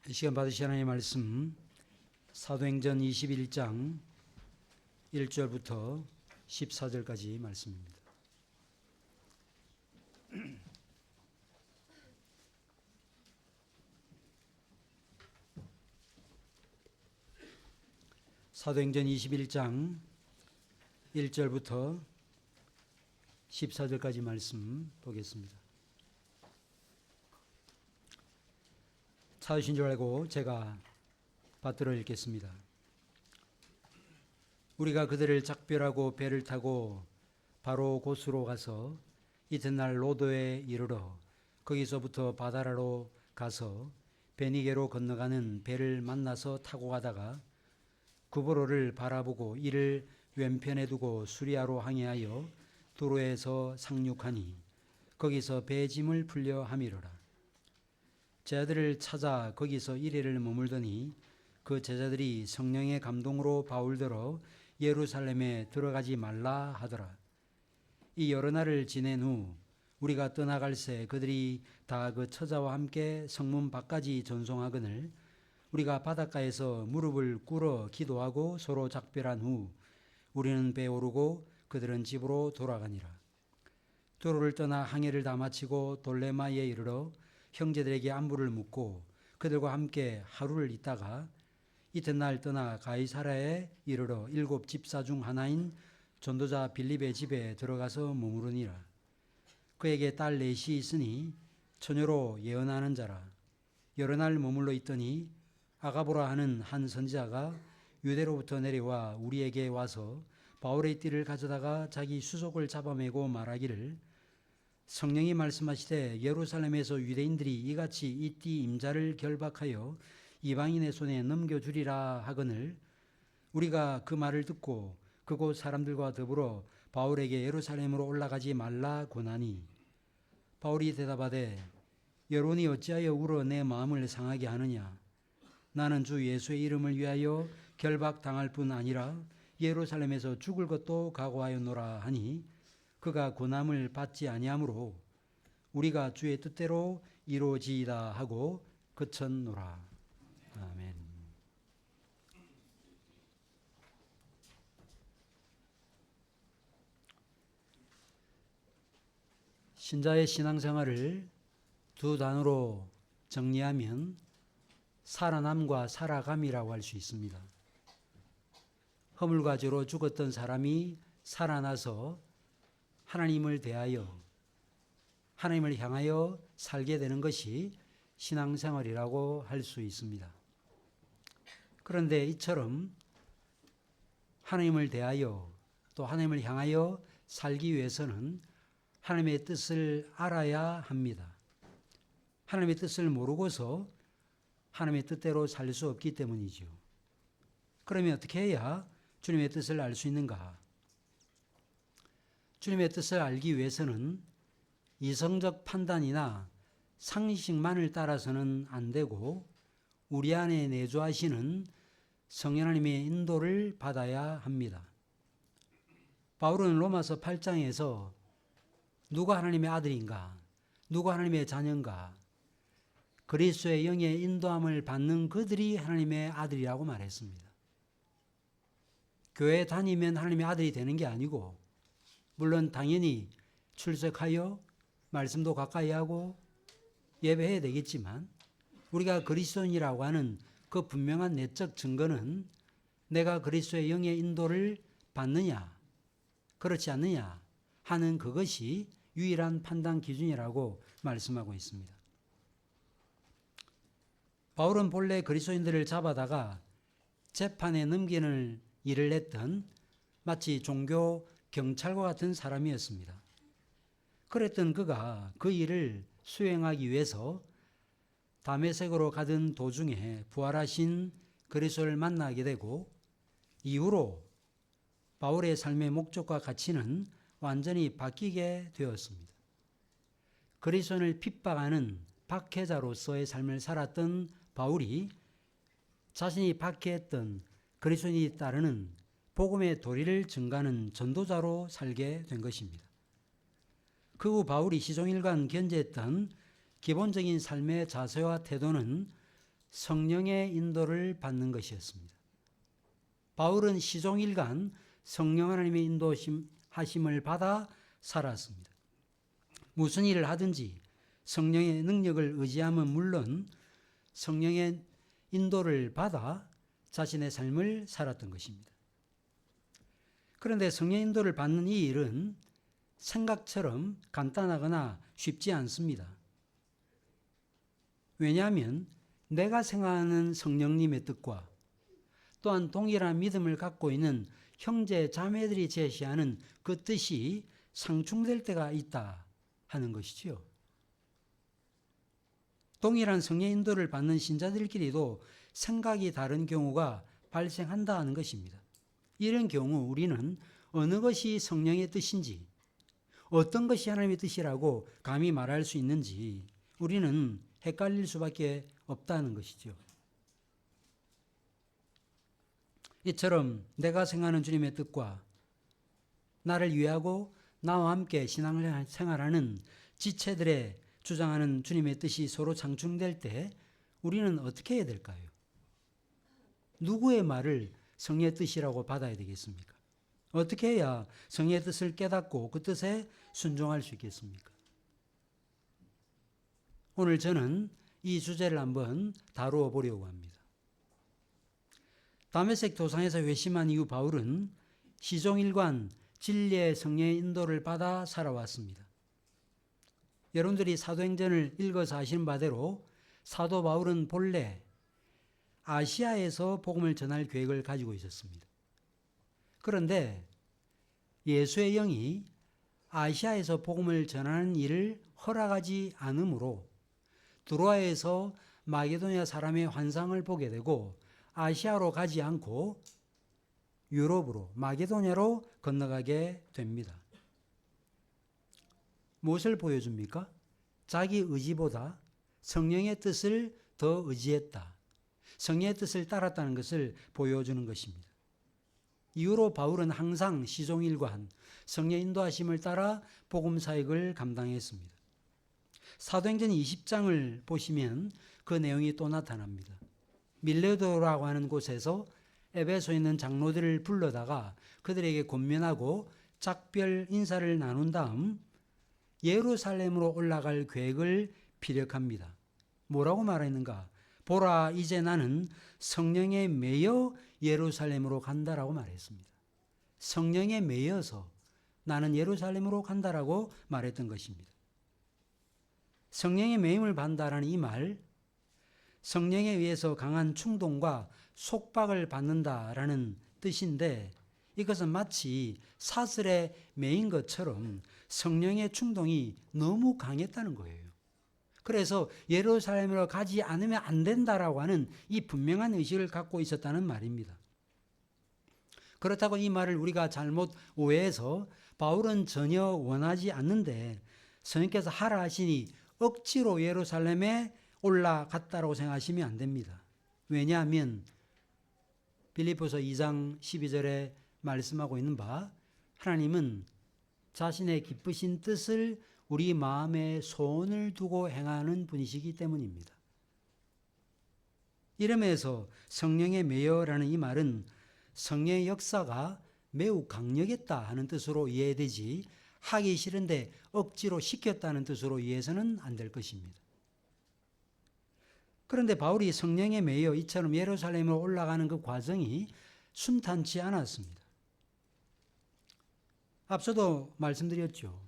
이 시간 받으신 하나님의 말씀 사도행전 21장 1절부터 14절까지 말씀입니다. 사도행전 21장 1절부터 14절까지 말씀 보겠습니다. 찾으신 줄 알고 제가 받들어 읽겠습니다. 우리가 그들을 작별하고 배를 타고 바로 곳으로 가서 이튿날 로도에 이르러 거기서부터 바다라로 가서 베니게로 건너가는 배를 만나서 타고 가다가 구브로를 바라보고 이를 왼편에 두고 수리아로 항해하여 두로에서 상륙하니 거기서 배 짐을 풀려 함이로라. 제자들을 찾아 거기서 이래를 머물더니 그 제자들이 성령의 감동으로 바울더러 예루살렘에 들어가지 말라 하더라. 이 여러 날을 지낸 후 우리가 떠나갈새 그들이 다 그 처자와 함께 성문 밖까지 전송하거늘 우리가 바닷가에서 무릎을 꿇어 기도하고 서로 작별한 후 우리는 배에 오르고 그들은 집으로 돌아가니라. 두로를 떠나 항해를 다 마치고 돌레마에 이르러 형제들에게 안부를 묻고 그들과 함께 하루를 있다가 이튿날 떠나 가이사랴에 이르러 7 집사 중 하나인 전도자 빌립의 집에 들어가서 머무르니라. 그에게 딸 넷이 있으니 처녀로 예언하는 자라. 여러 날 머물러 있더니 아가보라 하는 한 선지자가 유대로부터 내려와 우리에게 와서 바울의 띠를 가져다가 자기 수족을 잡아매고 말하기를 성령이 말씀하시되 예루살렘에서 유대인들이 이같이 이 띠 임자를 결박하여 이방인의 손에 넘겨주리라 하거늘 우리가 그 말을 듣고 그곳 사람들과 더불어 바울에게 예루살렘으로 올라가지 말라 고나니 바울이 대답하되 여론이 어찌하여 울어 내 마음을 상하게 하느냐. 나는 주 예수의 이름을 위하여 결박당할 뿐 아니라 예루살렘에서 죽을 것도 각오하였노라 하니 그가 고난을 받지 아니하므로 우리가 주의 뜻대로 이루어지이다 하고 그쳤노라. 아멘. 신자의 신앙생활을 두 단어로 정리하면 살아남과 살아감이라고 할 수 있습니다. 허물과 죄로 죽었던 사람이 살아나서 하나님을 대하여 하나님을 향하여 살게 되는 것이 신앙생활이라고 할 수 있습니다. 그런데 이처럼 하나님을 대하여 또 하나님을 향하여 살기 위해서는 하나님의 뜻을 알아야 합니다. 하나님의 뜻을 모르고서 하나님의 뜻대로 살 수 없기 때문이죠. 그러면 어떻게 해야 주님의 뜻을 알 수 있는가? 주님의 뜻을 알기 위해서는 이성적 판단이나 상식만을 따라서는 안 되고 우리 안에 내주하시는 성령 하나님의 인도를 받아야 합니다. 바울은 로마서 8장에서 누가 하나님의 아들인가? 누가 하나님의 자녀인가? 그리스도의 영의 인도함을 받는 그들이 하나님의 아들이라고 말했습니다. 교회 다니면 하나님의 아들이 되는 게 아니고 물론 당연히 출석하여 말씀도 가까이 하고 예배해야 되겠지만 우리가 그리스도인이라고 하는 그 분명한 내적 증거는 내가 그리스도의 영의 인도를 받느냐 그렇지 않느냐 하는 그것이 유일한 판단 기준이라고 말씀하고 있습니다. 바울은 본래 그리스도인들을 잡아다가 재판에 넘기는 일을 했던 마치 종교 경찰과 같은 사람이었습니다. 그랬던 그가 그 일을 수행하기 위해서 다메섹으로 가던 도중에 부활하신 그리스도를 만나게 되고 이후로 바울의 삶의 목적과 가치는 완전히 바뀌게 되었습니다. 그리스도인을 핍박하는 박해자로서의 삶을 살았던 바울이 자신이 박해했던 그리스도인이 따르는 복음의 도리를 증가하는 전도자로 살게 된 것입니다. 그 후 바울이 시종일관 견지했던 기본적인 삶의 자세와 태도는 성령의 인도를 받는 것이었습니다. 바울은 시종일관 성령 하나님의 인도하심을 받아 살았습니다. 무슨 일을 하든지 성령의 능력을 의지함은 물론 성령의 인도를 받아 자신의 삶을 살았던 것입니다. 그런데 성령 인도를 받는 이 일은 생각처럼 간단하거나 쉽지 않습니다. 왜냐하면 내가 생각하는 성령님의 뜻과 또한 동일한 믿음을 갖고 있는 형제 자매들이 제시하는 그 뜻이 상충될 때가 있다 하는 것이지요. 동일한 성령 인도를 받는 신자들끼리도 생각이 다른 경우가 발생한다 하는 것입니다. 이런 경우 우리는 어느 것이 성령의 뜻인지, 어떤 것이 하나님의 뜻이라고 감히 말할 수 있는지 우리는 헷갈릴 수밖에 없다는 것이죠. 이처럼 내가 생각하는 주님의 뜻과 나를 위하고 나와 함께 신앙생활하는 지체들의 주장하는 주님의 뜻이 서로 상충될 때 우리는 어떻게 해야 될까요? 누구의 말을 성령의 뜻이라고 받아야 되겠습니까? 어떻게 해야 성령의 뜻을 깨닫고 그 뜻에 순종할 수 있겠습니까? 오늘 저는 이 주제를 한번 다루어 보려고 합니다. 다메섹 도상에서 회심한 이후 바울은 시종일관 진리의 성령의 인도를 받아 살아왔습니다. 여러분들이 사도행전을 읽어서 아시는 바대로 사도 바울은 본래 아시아에서 복음을 전할 계획을 가지고 있었습니다. 그런데 예수의 영이 아시아에서 복음을 전하는 일을 허락하지 않으므로 드로아에서 마게도냐 사람의 환상을 보게 되고 아시아로 가지 않고 유럽으로 마게도냐로 건너가게 됩니다. 무엇을 보여줍니까? 자기 의지보다 성령의 뜻을 더 의지했다. 성령의 뜻을 따랐다는 것을 보여주는 것입니다. 이후로 바울은 항상 시종일관 성령 인도하심을 따라 복음 사역을 감당했습니다. 사도행전 20장을 보시면 그 내용이 또 나타납니다. 밀레도라고 하는 곳에서 에베소에 있는 장로들을 불러다가 그들에게 권면하고 작별 인사를 나눈 다음 예루살렘으로 올라갈 계획을 피력합니다. 뭐라고 말했는가? 보라, 이제 나는 성령에 매여 예루살렘으로 간다라고 말했습니다. 성령에 매여서 나는 예루살렘으로 간다라고 말했던 것입니다. 성령의 매임을 받는다라는 이 말, 성령에 의해서 강한 충동과 속박을 받는다라는 뜻인데 이것은 마치 사슬에 매인 것처럼 성령의 충동이 너무 강했다는 거예요. 그래서 예루살렘으로 가지 않으면 안 된다라고 하는 이 분명한 의식을 갖고 있었다는 말입니다. 그렇다고 이 말을 우리가 잘못 오해해서 바울은 전혀 원하지 않는데 성령께서 하라 하시니 억지로 예루살렘에 올라갔다라고 생각하시면 안 됩니다. 왜냐하면 빌립보서 2장 12절에 말씀하고 있는 바 하나님은 자신의 기쁘신 뜻을 우리 마음에 소원을 두고 행하는 분이시기 때문입니다. 이러면서 성령의 매여라는 이 말은 성령의 역사가 매우 강력했다 하는 뜻으로 이해되지 하기 싫은데 억지로 시켰다는 뜻으로 이해해서는 안 될 것입니다. 그런데 바울이 성령에 매여 이처럼 예루살렘으로 올라가는 그 과정이 순탄치 않았습니다. 앞서도 말씀드렸죠.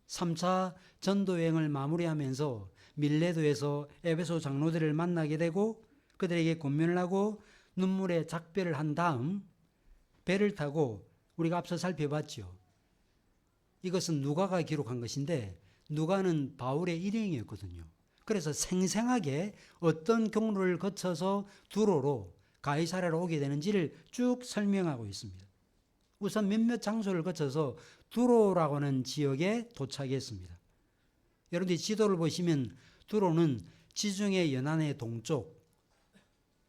3차 전도여행을 마무리하면서 밀레도에서 에베소 장로들을 만나게 되고 그들에게 권면을 하고 눈물의 작별을 한 다음 배를 타고 우리가 앞서 살펴봤죠. 이것은 누가가 기록한 것인데 누가는 바울의 일행이었거든요. 그래서 생생하게 어떤 경로를 거쳐서 두로로 가이사랴로 오게 되는지를 쭉 설명하고 있습니다. 우선 몇몇 장소를 거쳐서 두로라고 하는 지역에 도착했습니다. 여러분들이 지도를 보시면 두로는 지중해 연안의 동쪽,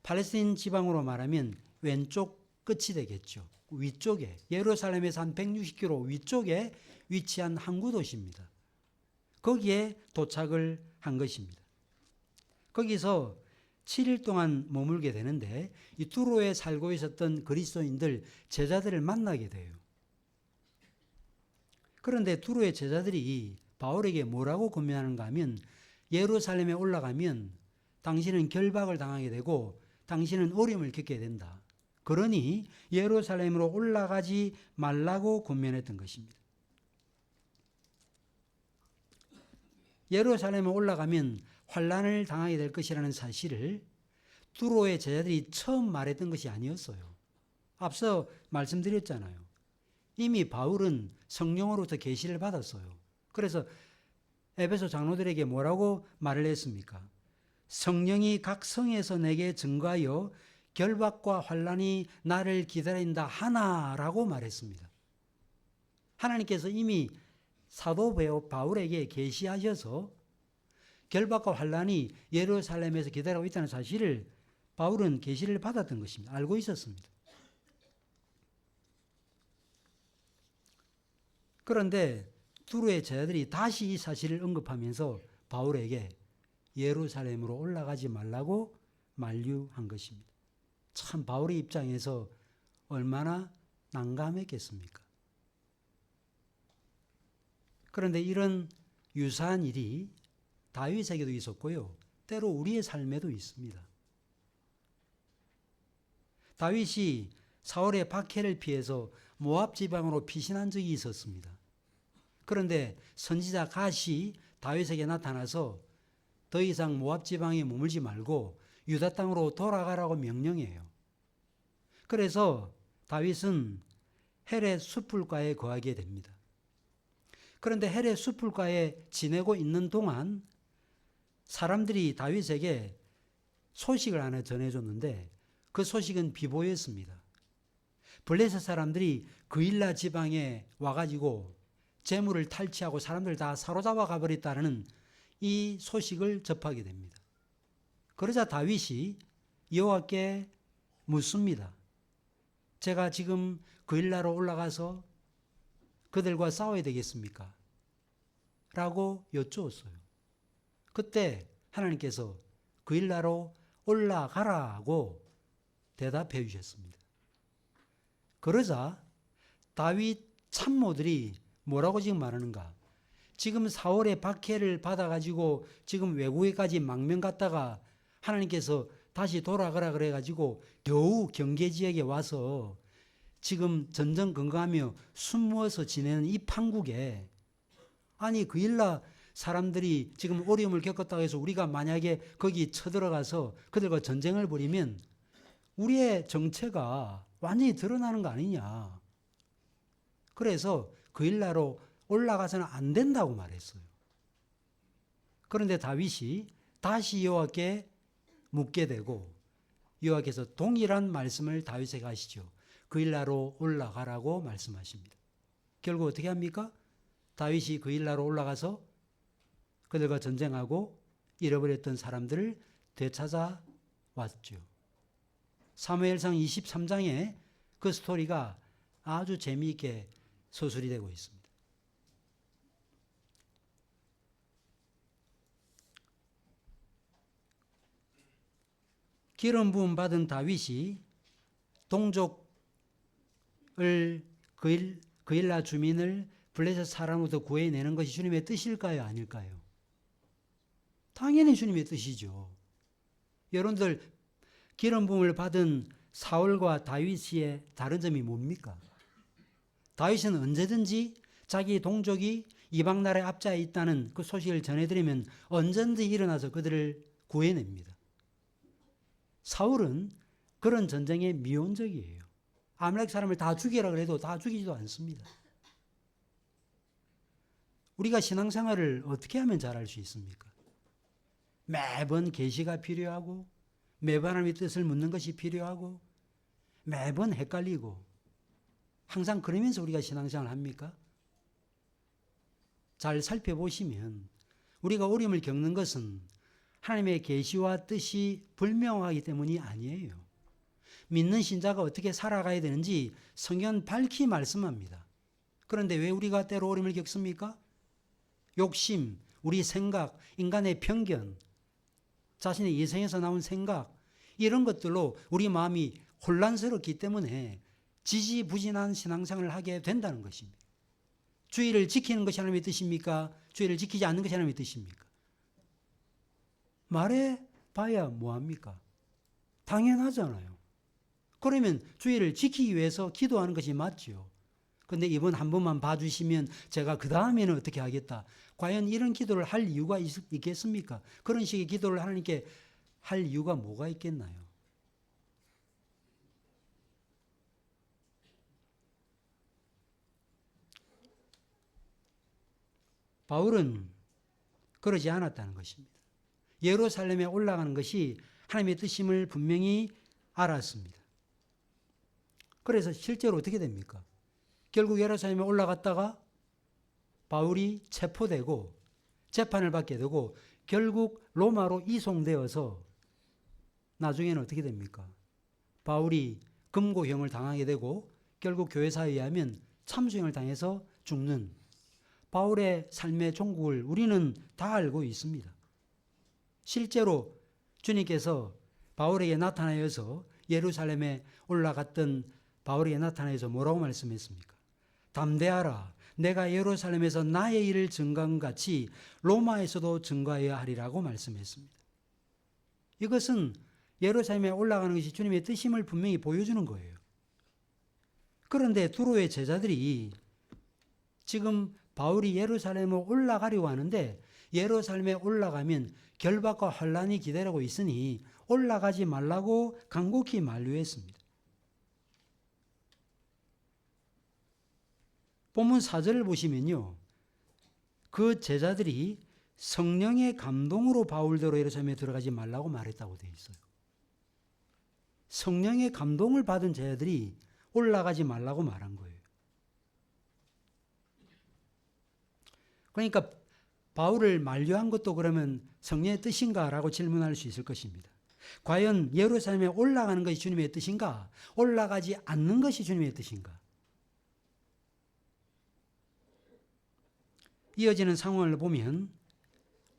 팔레스타인 지방으로 말하면 왼쪽 끝이 되겠죠. 위쪽에, 예루살렘에서 한 160km 위쪽에 위치한 항구 도시입니다. 거기에 도착을 한 것입니다. 거기서 7일 동안 머물게 되는데 이 두로에 살고 있었던 그리스도인들 제자들을 만나게 돼요. 그런데 두로의 제자들이 바울에게 뭐라고 권면하는가 하면 예루살렘에 올라가면 당신은 결박을 당하게 되고 당신은 어려움을 겪게 된다. 그러니 예루살렘으로 올라가지 말라고 권면했던 것입니다. 예루살렘에 올라가면 환난을 당하게 될 것이라는 사실을 두로의 제자들이 처음 말했던 것이 아니었어요. 앞서 말씀드렸잖아요. 이미 바울은 성령으로부터 계시를 받았어요. 그래서 에베소 장로들에게 뭐라고 말을 했습니까? 성령이 각 성에서 내게 증거하여 결박과 환난이 나를 기다린다 하나라고 말했습니다. 하나님께서 이미 사도 바울에게 계시하셔서 결박과 환난이 예루살렘에서 기다리고 있다는 사실을 바울은 계시를 받았던 것입니다. 알고 있었습니다. 그런데 두로의 제자들이 다시 이 사실을 언급하면서 바울에게 예루살렘으로 올라가지 말라고 만류한 것입니다. 참 바울의 입장에서 얼마나 난감했겠습니까? 그런데 이런 유사한 일이 다윗에게도 있었고요. 때로 우리의 삶에도 있습니다. 다윗이 사울의 박해를 피해서 모압 지방으로 피신한 적이 있었습니다. 그런데 선지자 갓이 다윗에게 나타나서 더 이상 모압 지방에 머물지 말고 유다 땅으로 돌아가라고 명령해요. 그래서 다윗은 헬의 숲풀가에 거하게 됩니다. 그런데 헬의 숲풀가에 지내고 있는 동안 사람들이 다윗에게 소식을 하나 전해줬는데 그 소식은 비보였습니다. 블레셋 사람들이 그일라 지방에 와가지고 재물을 탈취하고 사람들 다 사로잡아 가버렸다는 이 소식을 접하게 됩니다. 그러자 다윗이 여호와께 묻습니다. 제가 지금 그일라로 올라가서 그들과 싸워야 되겠습니까? 라고 여쭈었어요. 그때 하나님께서 그일라로 올라가라고 대답해 주셨습니다. 그러자 다윗 참모들이 뭐라고 지금 말하는가? 지금 사울의 박해를 받아가지고 지금 외국에까지 망명 갔다가 하나님께서 다시 돌아가라 그래가지고 겨우 경계지역에 와서 지금 전전긍긍하며 숨모어서 지내는 이 판국에 아니 그일라 사람들이 지금 어려움을 겪었다고 해서 우리가 만약에 거기 쳐들어가서 그들과 전쟁을 벌이면 우리의 정체가 완전히 드러나는 거 아니냐. 그래서 그일라로 올라가서는 안 된다고 말했어요. 그런데 다윗이 다시 여호와께 묻게 되고 여호와께서 동일한 말씀을 다윗에게 하시죠. 그일라로 올라가라고 말씀하십니다. 결국 어떻게 합니까? 다윗이 그일라로 올라가서 그들과 전쟁하고 잃어버렸던 사람들을 되찾아 왔죠. 사무엘상 23장에 그 스토리가 아주 재미있게 서술이 되고 있습니다. 기름 부음 받은 다윗이 동족을 그일라 주민을 블레셋 사람으로부터 구해내는 것이 주님의 뜻일까요? 아닐까요? 당연히 주님의 뜻이죠. 여러분들 기름 부음을 받은 사울과 다윗의 다른 점이 뭡니까? 다윗은 언제든지 자기 동족이 이방 나라의 압자에 있다는 그 소식을 전해드리면 언제든지 일어나서 그들을 구해냅니다. 사울은 그런 전쟁에 미온적이에요. 아말렉 사람을 다 죽이라 그래도 다 죽이지도 않습니다. 우리가 신앙생활을 어떻게 하면 잘할 수 있습니까? 매번 계시가 필요하고 매번 하나님의 뜻을 묻는 것이 필요하고 매번 헷갈리고 항상 그러면서 우리가 신앙생활을 합니까? 잘 살펴보시면 우리가 어려움을 겪는 것은 하나님의 계시와 뜻이 불명하기 때문이 아니에요. 믿는 신자가 어떻게 살아가야 되는지 성경은 밝히 말씀합니다. 그런데 왜 우리가 때로 어려움을 겪습니까? 욕심, 우리 생각, 인간의 편견, 자신의 이성에서 나온 생각, 이런 것들로 우리 마음이 혼란스럽기 때문에 지지부진한 신앙생활을 하게 된다는 것입니다. 주의를 지키는 것이 하나님의 뜻입니까? 주의를 지키지 않는 것이 하나님의 뜻입니까? 말해봐야 뭐합니까? 당연하잖아요. 그러면 주의를 지키기 위해서 기도하는 것이 맞죠. 그런데 이번 한 번만 봐주시면 제가 그 다음에는 어떻게 하겠다. 과연 이런 기도를 할 이유가 있겠습니까? 그런 식의 기도를 하나님께 할 이유가 뭐가 있겠나요? 바울은 그러지 않았다는 것입니다. 예루살렘에 올라가는 것이 하나님의 뜻임을 분명히 알았습니다. 그래서 실제로 어떻게 됩니까? 결국 예루살렘에 올라갔다가 바울이 체포되고 재판을 받게 되고 결국 로마로 이송되어서 나중에는 어떻게 됩니까? 바울이 금고형을 당하게 되고 결국 교회사에 의하면 참수형을 당해서 죽는 바울의 삶의 종국을 우리는 다 알고 있습니다. 실제로 주님께서 바울에게 나타나셔서 예루살렘에 올라갔던 바울에게 나타나셔서 뭐라고 말씀했습니까? 담대하라. 내가 예루살렘에서 나의 일을 증거한 같이 로마에서도 증거해야 하리라고 말씀했습니다. 이것은 예루살렘에 올라가는 것이 주님의 뜻임을 분명히 보여주는 거예요. 그런데 두로의 제자들이 지금 바울이 예루살렘에 올라가려고 하는데 예루살렘에 올라가면 결박과 환란이 기다리고 있으니 올라가지 말라고 간곡히 만류했습니다. 본문 4절을 보시면요. 그 제자들이 성령의 감동으로 바울대로 예루살렘에 들어가지 말라고 말했다고 되어 있어요. 성령의 감동을 받은 제자들이 올라가지 말라고 말한 거예요. 그러니까 바울을 만류한 것도 그러면 성령의 뜻인가라고 질문할 수 있을 것입니다. 과연 예루살렘에 올라가는 것이 주님의 뜻인가? 올라가지 않는 것이 주님의 뜻인가? 이어지는 상황을 보면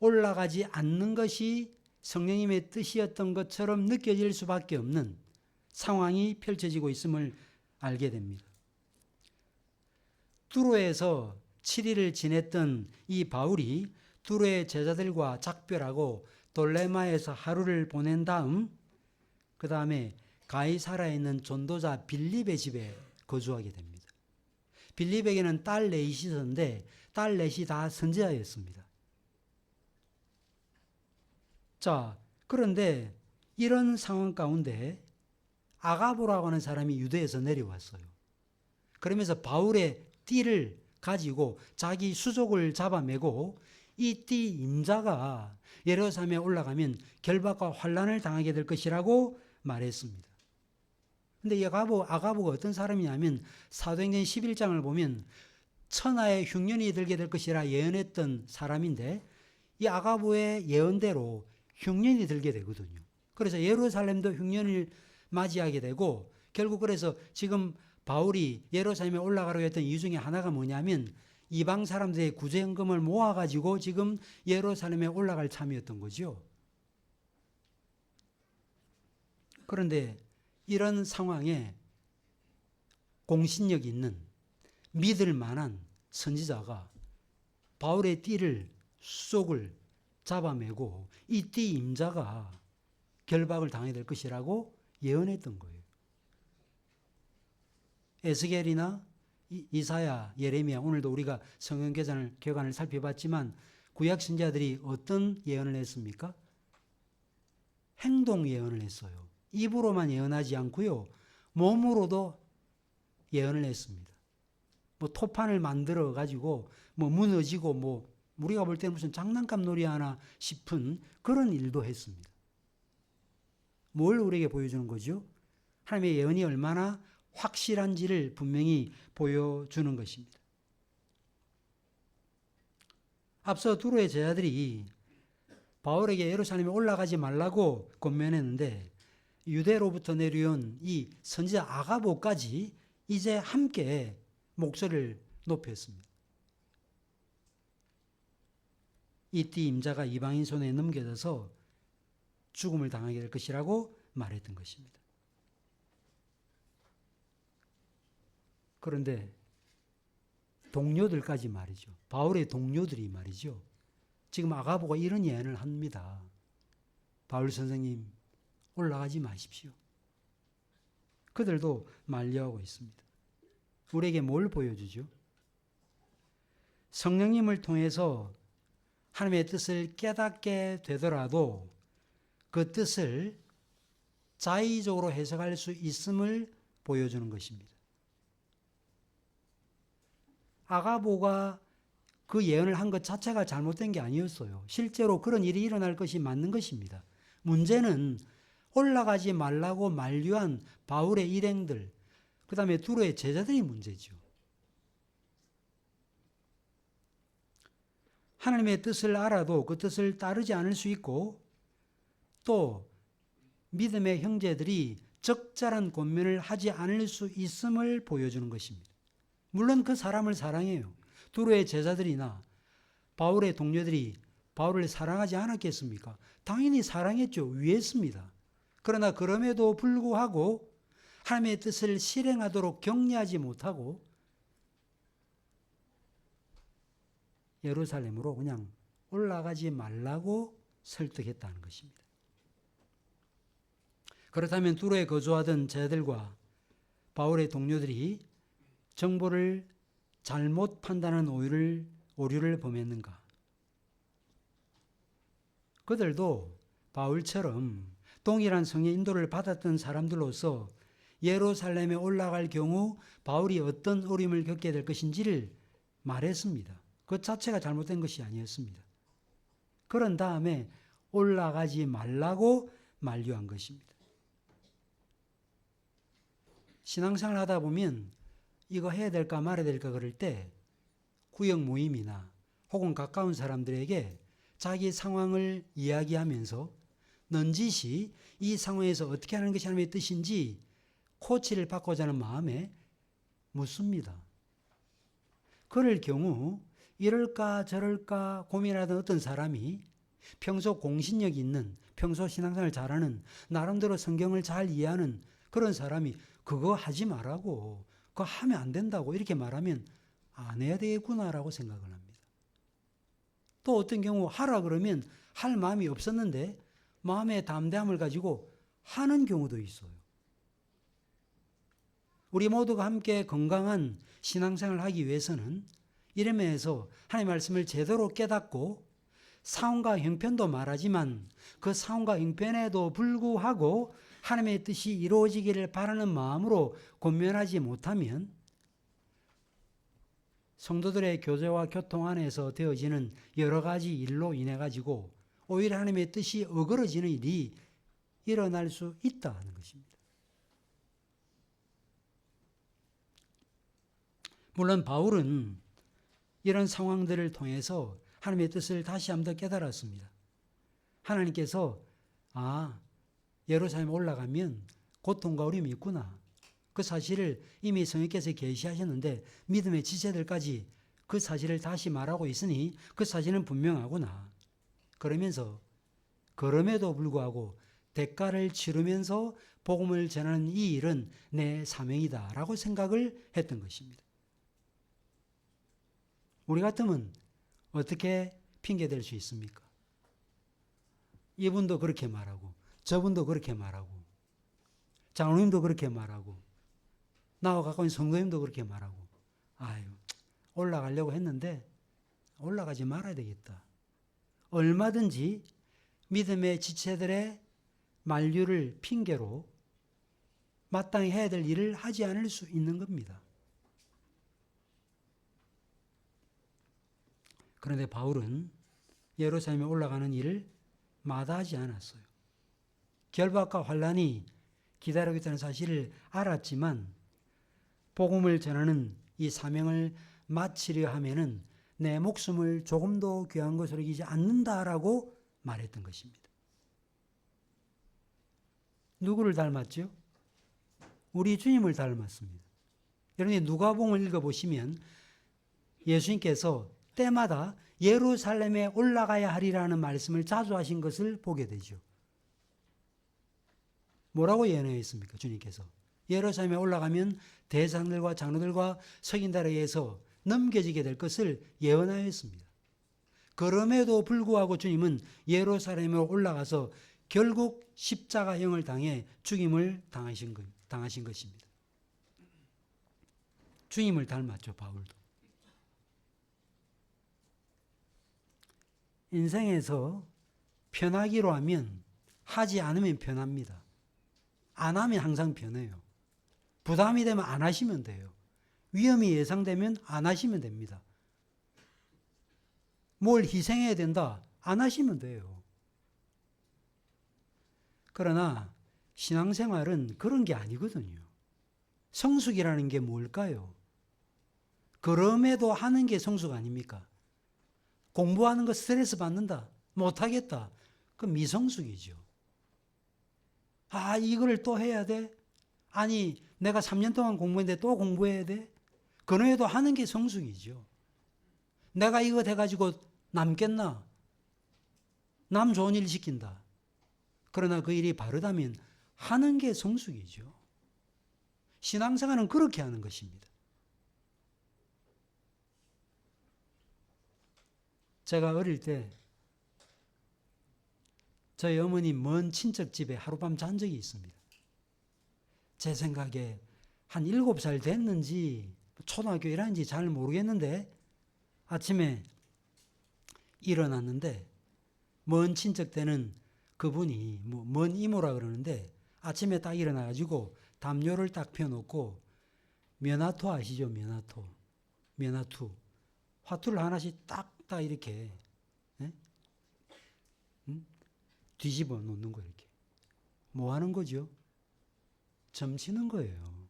올라가지 않는 것이 성령님의 뜻이었던 것처럼 느껴질 수밖에 없는 상황이 펼쳐지고 있음을 알게 됩니다. 두로에서 7일을 지냈던 이 바울이 두로의 제자들과 작별하고 돌레마에서 하루를 보낸 다음 그 다음에 가이사라에 있는 전도자 빌립의 집에 거주하게 됩니다. 빌립에게는 딸 넷이 있었는데 딸 넷이 다 선지자였습니다. 자, 그런데 이런 상황 가운데 아가보라고 하는 사람이 유대에서 내려왔어요. 그러면서 바울의 띠를 가지고 자기 수족을 잡아매고 이 띠 임자가 예루살렘에 올라가면 결박과 환란을 당하게 될 것이라고 말했습니다. 근데 이 아가보가 어떤 사람이냐면 사도행전 11장을 보면 천하의 흉년이 들게 될 것이라 예언했던 사람인데 이 아가보의 예언대로 흉년이 들게 되거든요. 그래서 예루살렘도 흉년을 맞이하게 되고 결국 그래서 지금 바울이 예루살렘에 올라가려고 했던 이유 중에 하나가 뭐냐면 이방 사람들의 구제연금을 모아가지고 지금 예루살렘에 올라갈 참이었던 거죠. 그런데 이런 상황에 공신력 있는 믿을 만한 선지자가 바울의 띠를 수족을 잡아매고 이 띠 임자가 결박을 당하게 될 것이라고 예언했던 거예요. 에스겔이나 이사야, 예레미야, 오늘도 우리가 성경 교관을 살펴봤지만 구약 선지자들이 어떤 예언을 했습니까? 행동 예언을 했어요. 입으로만 예언하지 않고요. 몸으로도 예언을 했습니다. 뭐 토판을 만들어 가지고 뭐 무너지고 뭐 우리가 볼 때는 무슨 장난감 놀이 하나 싶은 그런 일도 했습니다. 뭘 우리에게 보여주는 거죠? 하나님의 예언이 얼마나 확실한지를 분명히 보여주는 것입니다. 앞서 두로의 제자들이 바울에게 예루살렘에 올라가지 말라고 권면했는데 유대로부터 내려온 이 선지자 아가보까지 이제 함께 목소리를 높였습니다. 이 띠 임자가 이방인 손에 넘겨져서 죽음을 당하게 될 것이라고 말했던 것입니다. 그런데 동료들까지 말이죠. 바울의 동료들이 말이죠. 지금 아가보가 이런 예언을 합니다. 바울 선생님 올라가지 마십시오. 그들도 만류하고 있습니다. 우리에게 뭘 보여주죠? 성령님을 통해서 하나님의 뜻을 깨닫게 되더라도 그 뜻을 자의적으로 해석할 수 있음을 보여주는 것입니다. 아가보가 그 예언을 한 것 자체가 잘못된 게 아니었어요. 실제로 그런 일이 일어날 것이 맞는 것입니다. 문제는 올라가지 말라고 만류한 바울의 일행들, 그 다음에 두로의 제자들이 문제죠. 하나님의 뜻을 알아도 그 뜻을 따르지 않을 수 있고 또 믿음의 형제들이 적절한 권면을 하지 않을 수 있음을 보여주는 것입니다. 물론 그 사람을 사랑해요. 두로의 제자들이나 바울의 동료들이 바울을 사랑하지 않았겠습니까? 당연히 사랑했죠. 위했습니다. 그러나 그럼에도 불구하고 하나님의 뜻을 실행하도록 격려하지 못하고 예루살렘으로 그냥 올라가지 말라고 설득했다는 것입니다. 그렇다면 두로에 거주하던 제자들과 바울의 동료들이 정보를 잘못 판단한 오류를 범했는가? 그들도 바울처럼 동일한 성의 인도를 받았던 사람들로서 예루살렘에 올라갈 경우 바울이 어떤 어려움을 겪게 될 것인지를 말했습니다. 그 자체가 잘못된 것이 아니었습니다. 그런 다음에 올라가지 말라고 만류한 것입니다. 신앙생활 하다 보면 이거 해야 될까 말아야 될까 그럴 때 구역 모임이나 혹은 가까운 사람들에게 자기 상황을 이야기하면서 넌지시 이 상황에서 어떻게 하는 것이 하나님의 뜻인지 코치를 받고자 하는 마음에 묻습니다. 그럴 경우 이럴까 저럴까 고민하던 어떤 사람이 평소 공신력 있는, 평소 신앙생활을 잘하는, 나름대로 성경을 잘 이해하는 그런 사람이 그거 하지 말라고, 그거 하면 안 된다고 이렇게 말하면 안 해야 되겠구나라고 생각을 합니다. 또 어떤 경우 하라 그러면 할 마음이 없었는데 마음의 담대함을 가지고 하는 경우도 있어요. 우리 모두가 함께 건강한 신앙생활을 하기 위해서는 이런 면에서 하나님의 말씀을 제대로 깨닫고 상황과 형편도 말하지만 그 상황과 형편에도 불구하고 하나님의 뜻이 이루어지기를 바라는 마음으로 권면하지 못하면 성도들의 교제와 교통 안에서 되어지는 여러 가지 일로 인해 가지고 오히려 하나님의 뜻이 어그러지는 일이 일어날 수 있다 하는 것입니다. 물론 바울은 이런 상황들을 통해서 하나님의 뜻을 다시 한번 더 깨달았습니다. 하나님께서 예루살렘에 올라가면 고통과 어려움이 있구나. 그 사실을 이미 성령께서 계시하셨는데 믿음의 지체들까지 그 사실을 다시 말하고 있으니 그 사실은 분명하구나. 그러면서 그럼에도 불구하고 대가를 치르면서 복음을 전하는 이 일은 내 사명이다라고 생각을 했던 것입니다. 우리 같으면 어떻게 핑계댈 수 있습니까? 이분도 그렇게 말하고 저분도 그렇게 말하고 장로님도 그렇게 말하고 나와 가까운 성도님도 그렇게 말하고 올라가려고 했는데 올라가지 말아야 되겠다. 얼마든지 믿음의 지체들의 만류를 핑계로 마땅히 해야 될 일을 하지 않을 수 있는 겁니다. 그런데 바울은 예루살렘에 올라가는 일을 마다하지 않았어요. 결박과 환난이 기다리고 있다는 사실을 알았지만 복음을 전하는 이 사명을 마치려 하면은 내 목숨을 조금도 귀한 것으로 여기지 않는다라고 말했던 것입니다. 누구를 닮았죠? 우리 주님을 닮았습니다. 여러분이 누가복음을 읽어보시면 예수님께서 때마다 예루살렘에 올라가야 하리라는 말씀을 자주 하신 것을 보게 되죠. 뭐라고 예언했습니까? 주님께서. 예루살렘에 올라가면 대장들과 장로들과 석인들에 의해서 넘겨지게 될 것을 예언하였습니다. 그럼에도 불구하고 주님은 예루살렘으로 올라가서 결국 십자가형을 당해 죽임을 당하신 것입니다. 주님을 닮았죠, 바울도. 인생에서 편하기로 하면 하지 않으면 편합니다. 안 하면 항상 편해요. 부담이 되면 안 하시면 돼요. 위험이 예상되면 안 하시면 됩니다. 뭘 희생해야 된다? 안 하시면 돼요. 그러나 신앙생활은 그런 게 아니거든요. 성숙이라는 게 뭘까요? 그럼에도 하는 게 성숙 아닙니까? 공부하는 거 스트레스 받는다? 못하겠다? 그건 미성숙이죠. 아, 이걸 또 해야 돼? 아니, 내가 3년 동안 공부했는데 또 공부해야 돼? 그럼에도 하는 게 성숙이죠. 내가 이거 돼가지고 남겠나? 남 좋은 일 시킨다. 그러나 그 일이 바르다면 하는 게 성숙이죠. 신앙생활은 그렇게 하는 것입니다. 제가 어릴 때 저희 어머니 먼 친척집에 하룻밤 잔 적이 있습니다. 제 생각에 한 7살 됐는지 초등학교 1학년인지 잘 모르겠는데 아침에 일어났는데 먼 친척 때는 그분이 먼 이모라 그러는데 아침에 딱 일어나가지고 담요를 딱 펴놓고 면화토 아시죠? 면화투 화투를 하나씩 딱딱 이렇게 뒤집어 놓는 거 이렇게. 뭐 하는 거죠? 점치는 거예요.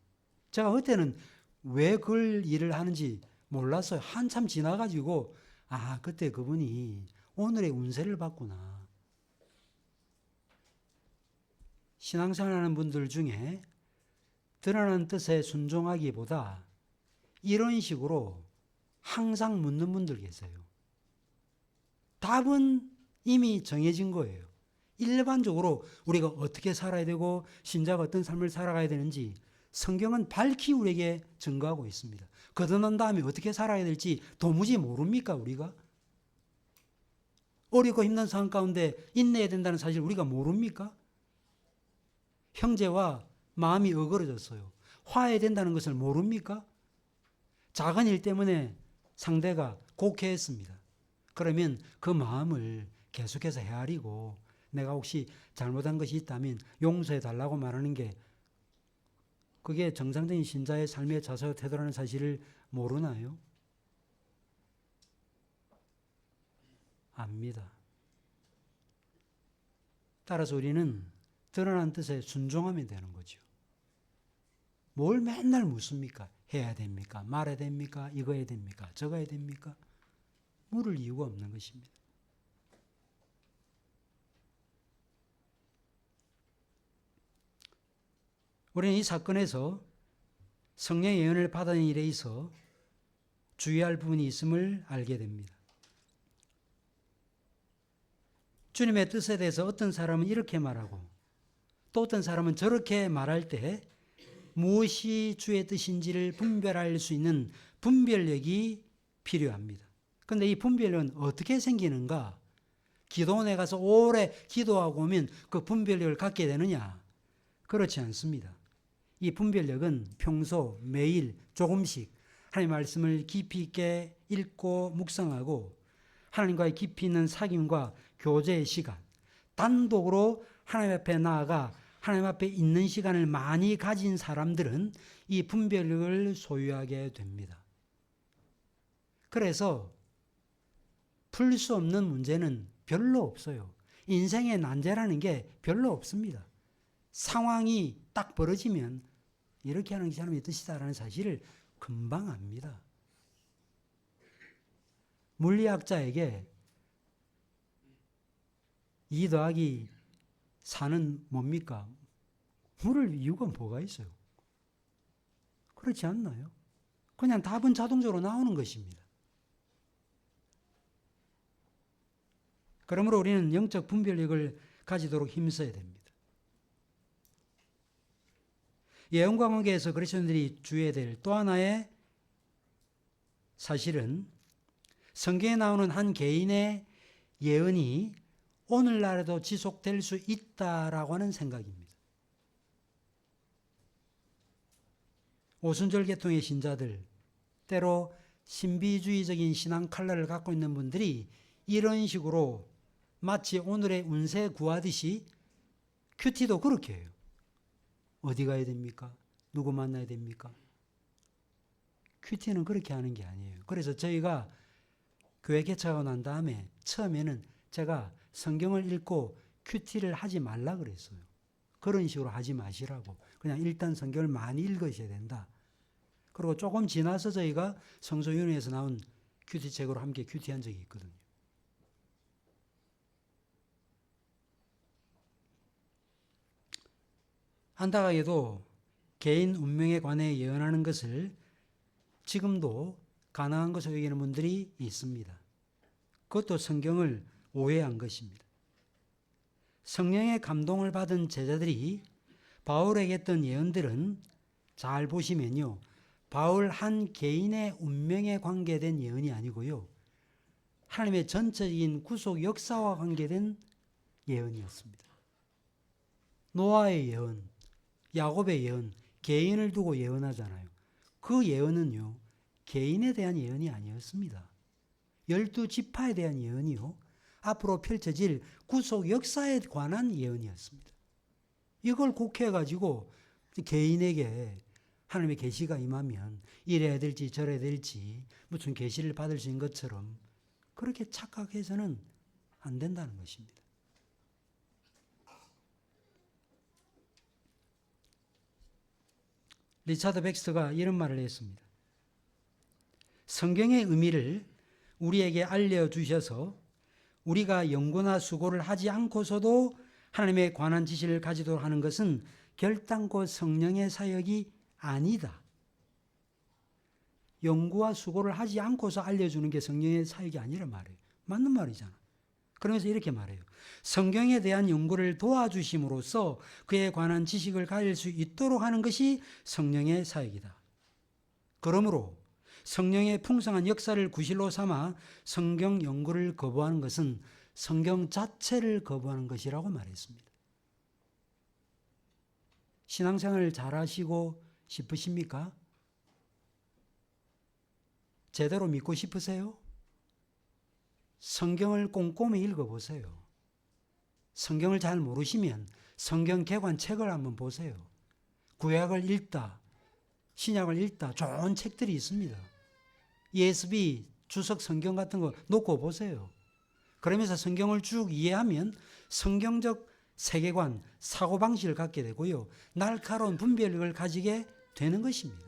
제가 그때는 왜 그걸 일을 하는지 몰랐어요. 한참 지나가지고 아, 그때 그분이 오늘의 운세를 봤구나. 신앙생활하는 분들 중에 드러나는 뜻에 순종하기보다 이런 식으로 항상 묻는 분들 계세요. 답은 이미 정해진 거예요. 일반적으로 우리가 어떻게 살아야 되고 신자가 어떤 삶을 살아가야 되는지 성경은 밝히 우리에게 증거하고 있습니다. 거듭난 다음에 어떻게 살아야 될지 도무지 모릅니까 우리가? 어렵고 힘든 상황 가운데 인내해야 된다는 사실 우리가 모릅니까? 형제와 마음이 어그러졌어요. 화해해야 된다는 것을 모릅니까? 작은 일 때문에 상대가 곡해했습니다. 그러면 그 마음을 계속해서 헤아리고 내가 혹시 잘못한 것이 있다면 용서해 달라고 말하는 게 그게 정상적인 신자의 삶의 자세와 태도라는 사실을 모르나요? 압니다. 따라서 우리는 드러난 뜻에 순종하면 되는 거죠. 뭘 맨날 묻습니까? 해야 됩니까? 말해야 됩니까? 이거 해야 됩니까? 저거 해야 됩니까? 물을 이유가 없는 것입니다. 우리는 이 사건에서 성령의 예언을 받은 일에 있어 주의할 부분이 있음을 알게 됩니다. 주님의 뜻에 대해서 어떤 사람은 이렇게 말하고 또 어떤 사람은 저렇게 말할 때 무엇이 주의 뜻인지를 분별할 수 있는 분별력이 필요합니다. 그런데 이 분별력은 어떻게 생기는가? 기도원에 가서 오래 기도하고 오면 그 분별력을 갖게 되느냐? 그렇지 않습니다. 이 분별력은 평소 매일 조금씩 하나님의 말씀을 깊이 있게 읽고 묵상하고 하나님과의 깊이 있는 사귐과 교제의 시간, 단독으로 하나님 앞에 나아가 하나님 앞에 있는 시간을 많이 가진 사람들은 이 분별력을 소유하게 됩니다. 그래서 풀 수 없는 문제는 별로 없어요. 인생의 난제라는 게 별로 없습니다. 상황이 딱 벌어지면 이렇게 하는 게 하나님의 뜻이다라는 사실을 금방 압니다. 물리학자에게 2 더하기 4는 뭡니까? 물을 이유가 뭐가 있어요? 그렇지 않나요? 그냥 답은 자동적으로 나오는 것입니다. 그러므로 우리는 영적 분별력을 가지도록 힘써야 됩니다. 예언과 관계에서 그리스도인들이 주의해야 될 또 하나의 사실은 성경에 나오는 한 개인의 예언이 오늘날에도 지속될 수 있다라고 하는 생각입니다. 오순절 계통의 신자들, 때로 신비주의적인 신앙 컬러를 갖고 있는 분들이 이런 식으로 마치 오늘의 운세 구하듯이 큐티도 그렇게 해요. 어디 가야 됩니까? 누구 만나야 됩니까? 큐티는 그렇게 하는 게 아니에요. 그래서 저희가 교회 개척하고 난 다음에 처음에는 제가 성경을 읽고 큐티를 하지 말라 그랬어요. 그런 식으로 하지 마시라고. 그냥 일단 성경을 많이 읽으셔야 된다. 그리고 조금 지나서 저희가 성소윤회에서 나온 큐티 책으로 함께 큐티한 적이 있거든요. 안타깝게도 개인 운명에 관해 예언하는 것을 지금도 가능한 것으로 여기는 분들이 있습니다. 그것도 성경을 오해한 것입니다. 성령의 감동을 받은 제자들이 바울에게 했던 예언들은 잘 보시면요, 바울 한 개인의 운명에 관계된 예언이 아니고요, 하나님의 전체적인 구속 역사와 관계된 예언이었습니다. 노아의 예언, 야곱의 예언, 개인을 두고 예언하잖아요. 그 예언은요, 개인에 대한 예언이 아니었습니다. 12지파에 대한 예언이요, 앞으로 펼쳐질 구속 역사에 관한 예언이었습니다. 이걸 곡해가지고 개인에게 하나님의 계시가 임하면 이래야 될지 저래야 될지 무슨 계시를 받을 수 있는 것처럼 그렇게 착각해서는 안 된다는 것입니다. 리차드 백스터가 이런 말을 했습니다. 성경의 의미를 우리에게 알려주셔서 우리가 연구나 수고를 하지 않고서도 하나님에 관한 지식을 가지도록 하는 것은 결단코 성령의 사역이 아니다. 연구와 수고를 하지 않고서 알려주는 게 성령의 사역이 아니란 말이에요. 맞는 말이잖아. 그러면서 이렇게 말해요. 성경에 대한 연구를 도와주심으로써 그에 관한 지식을 가질 수 있도록 하는 것이 성령의 사역이다. 그러므로 성령의 풍성한 역사를 구실로 삼아 성경 연구를 거부하는 것은 성경 자체를 거부하는 것이라고 말했습니다. 신앙생활을 잘하시고 싶으십니까? 제대로 믿고 싶으세요? 성경을 꼼꼼히 읽어보세요. 성경을 잘 모르시면 성경 개관 책을 한번 보세요. 구약을 읽다, 신약을 읽다, 좋은 책들이 있습니다. ESV, 주석 성경 같은 거 놓고 보세요. 그러면서 성경을 쭉 이해하면 성경적 세계관, 사고방식을 갖게 되고요, 날카로운 분별력을 가지게 되는 것입니다.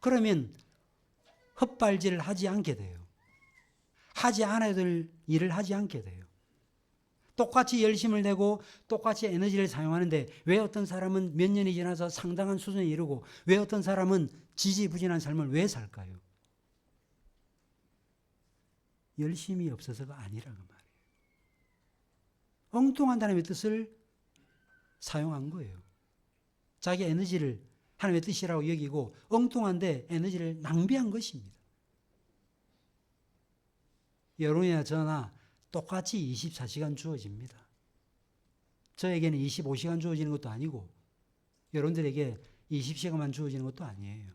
그러면 헛발질을 하지 않게 돼요. 하지 않아야 될 일을 하지 않게 돼요. 똑같이 열심을 내고 똑같이 에너지를 사용하는데 왜 어떤 사람은 몇 년이 지나서 상당한 수준에 이르고 왜 어떤 사람은 지지부진한 삶을 왜 살까요? 열심이 없어서가 아니라는 말이에요. 엉뚱한 하나님의 뜻을 사용한 거예요. 자기 에너지를 하나님의 뜻이라고 여기고 엉뚱한데 에너지를 낭비한 것입니다. 여러분이나 저나 똑같이 24시간 주어집니다. 저에게는 25시간 주어지는 것도 아니고 여러분들에게 20시간만 주어지는 것도 아니에요.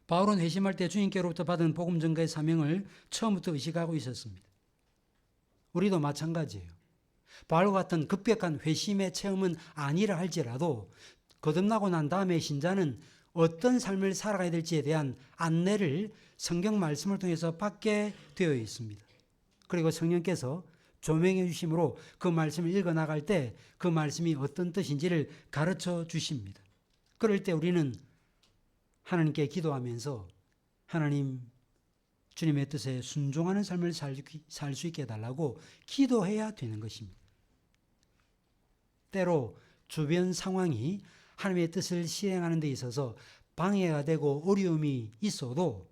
바울은 회심할 때 주님께로부터 받은 복음 전가의 사명을 처음부터 의식하고 있었습니다. 우리도 마찬가지예요. 바울과 같은 급격한 회심의 체험은 아니라 할지라도 거듭나고 난 다음에 신자는 어떤 삶을 살아가야 될지에 대한 안내를 성경 말씀을 통해서 받게 되어 있습니다. 그리고 성령께서 조명해 주심으로 그 말씀을 읽어나갈 때 그 말씀이 어떤 뜻인지를 가르쳐 주십니다. 그럴 때 우리는 하나님께 기도하면서 하나님, 주님의 뜻에 순종하는 삶을 살 수 있게 해달라고 기도해야 되는 것입니다. 때로 주변 상황이 하나님의 뜻을 실행하는 데 있어서 방해가 되고 어려움이 있어도